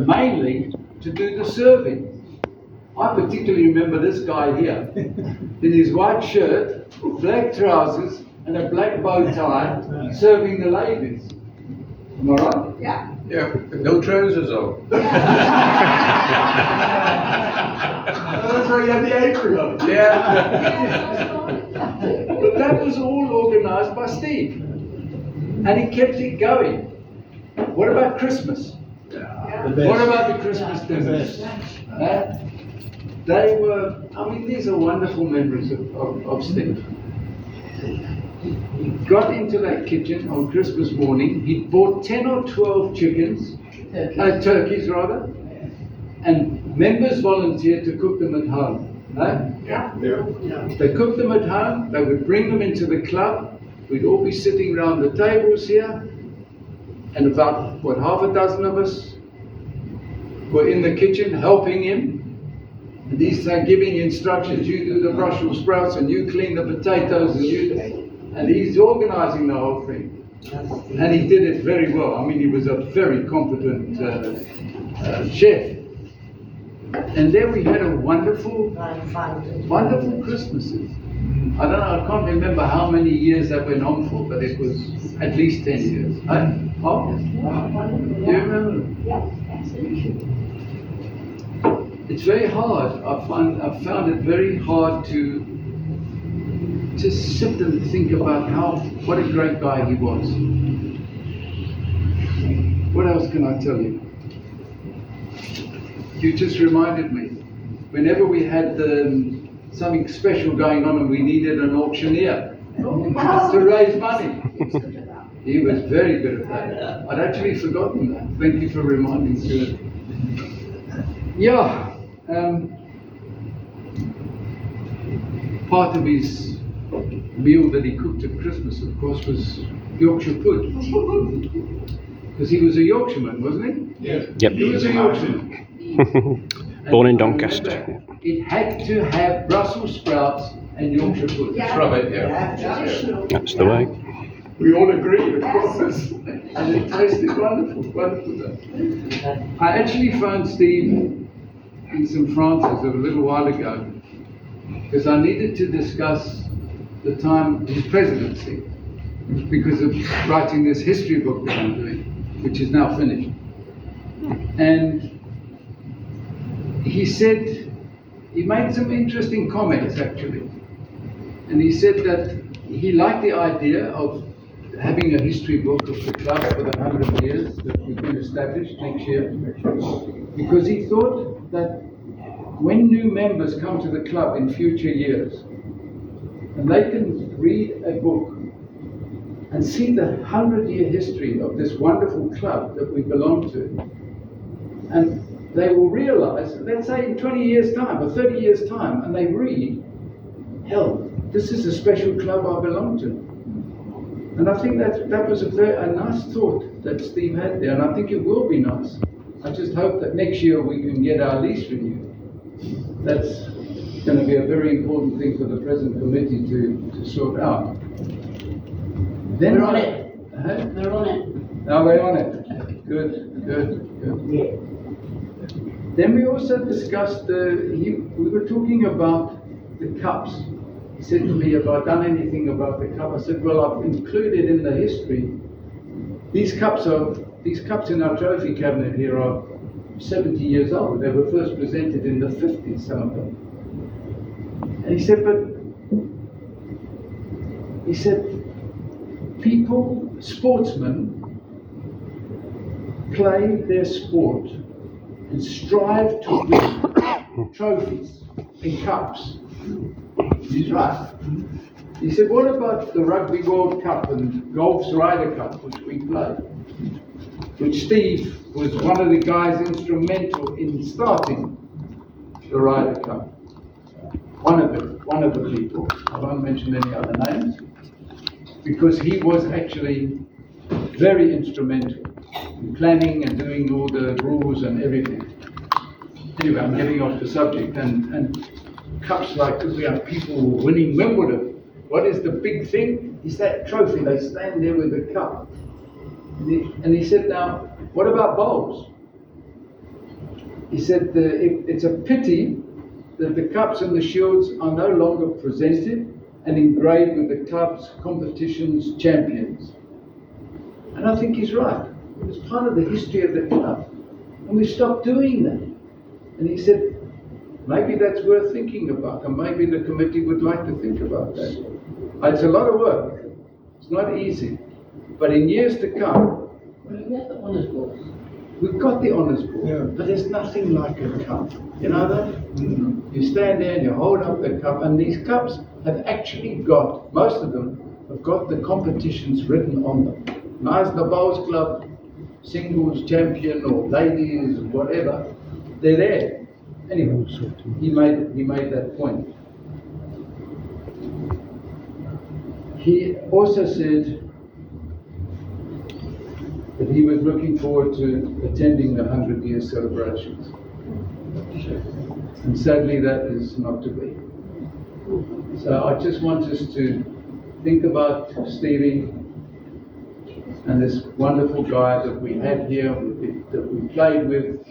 but mainly to do the serving. I particularly remember this guy here, in his white shirt, black trousers, and a black bow tie, serving the ladies. Am I right? Yeah. Yeah, with no trousers on. That's why you had the apron on. Yeah. But that was all organised by Steve. And he kept it going. What about Christmas? What about the Christmas dinners? They were, I mean, these are wonderful memories of Steve. He got into that kitchen on Christmas morning. He bought 10 or 12 chickens, turkeys rather, and members volunteered to cook them at home. No? Yeah. They cooked them at home, they would bring them into the club, we'd all be sitting around the tables here, and about, half a dozen of us were in the kitchen helping him. And he's giving instructions, you do the Brussels sprouts, and you clean the potatoes, and he's organising the whole thing. And he did it very well. I mean, he was a very competent chef. And then we had a wonderful Christmases. I don't know, I can't remember how many years that went on for, but it was at least 10 years. Oh, do you remember? Yeah, absolutely. It's very hard. I've found it very hard to sit and think about what a great guy he was. What else can I tell you? You just reminded me. Whenever we had something special going on and we needed an auctioneer to raise money, he was very good at that. I'd actually forgotten that. Thank you for reminding me. Yeah. Part of his meal that he cooked at Christmas, of course, was Yorkshire pud. Because he was a Yorkshireman, wasn't he? Yeah. Yep. He was a Yorkshireman. Born in I Doncaster. remember it had to have Brussels sprouts and Yorkshire pud. Yeah. From it, yeah. Traditional. That's the way. We all agreed, of course. And it tasted wonderful, wonderful. I actually found Steve in St. Francis a little while ago because I needed to discuss the time his presidency because of writing this history book that I'm doing, which is now finished. And he said, he made some interesting comments actually. And he said that he liked the idea of having a history book of the club for the 100 years that we've been established next year, because he thought that when new members come to the club in future years, and they can read a book and see the 100-year history of this wonderful club that we belong to, and they will realize, let's say in 20 years' time or 30 years' time, and they read, hell, this is a special club I belong to. And I think that was a nice thought that Steve had there, and I think it will be nice. I just hope that next year we can get our lease renewed. That's going to be a very important thing for the present committee to sort out. Then They're on it. Huh? They're on it. Now we're on it. Good. Yeah. Then we also discussed, we were talking about the cups. He said to me, have I done anything about the cup? I said, well, I've included in the history, these cups in our trophy cabinet here are 70 years old. They were first presented in the 50s, some of them. And he said, sportsmen play their sport and strive to win trophies and cups. He's right. He said, what about the Rugby World Cup and Golf's Ryder Cup, which we played? Which Steve was one of the guys instrumental in starting the Ryder Cup. One of the people. I won't mention any other names, because he was actually very instrumental in planning and doing all the rules and everything. Anyway, I'm getting off the subject, and cups like we have people winning Wimbledon. What is the big thing? Is that trophy. They stand there with the cup. And he said, now, what about bowls? he said it's a pity that the cups and the shields are no longer presented and engraved with the club's competition's champions. And I think he's right. It was part of the history of the club. And we stopped doing that. And he said, maybe that's worth thinking about, and maybe the committee would like to think about that. It's a lot of work. It's not easy. But in years to come, Well, you have the honours board. we've got the honours board, Yeah. but there's nothing like a cup. You know that? You stand there and you hold up the cup, and these cups have actually got, most of them have got the competitions written on them. Knysna Bowls Club, singles champion or ladies, whatever, they're there. Anyway, he made that point. He also said that he was looking forward to attending the 100-year celebrations. And sadly, that is not to be. So I just want us to think about Stevie and this wonderful guy that we had here, that we played with.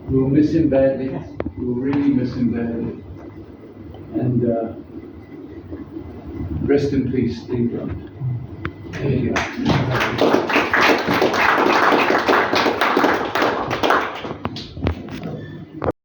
We'll miss him badly. We'll really miss him badly. And rest in peace, Steve. There you go.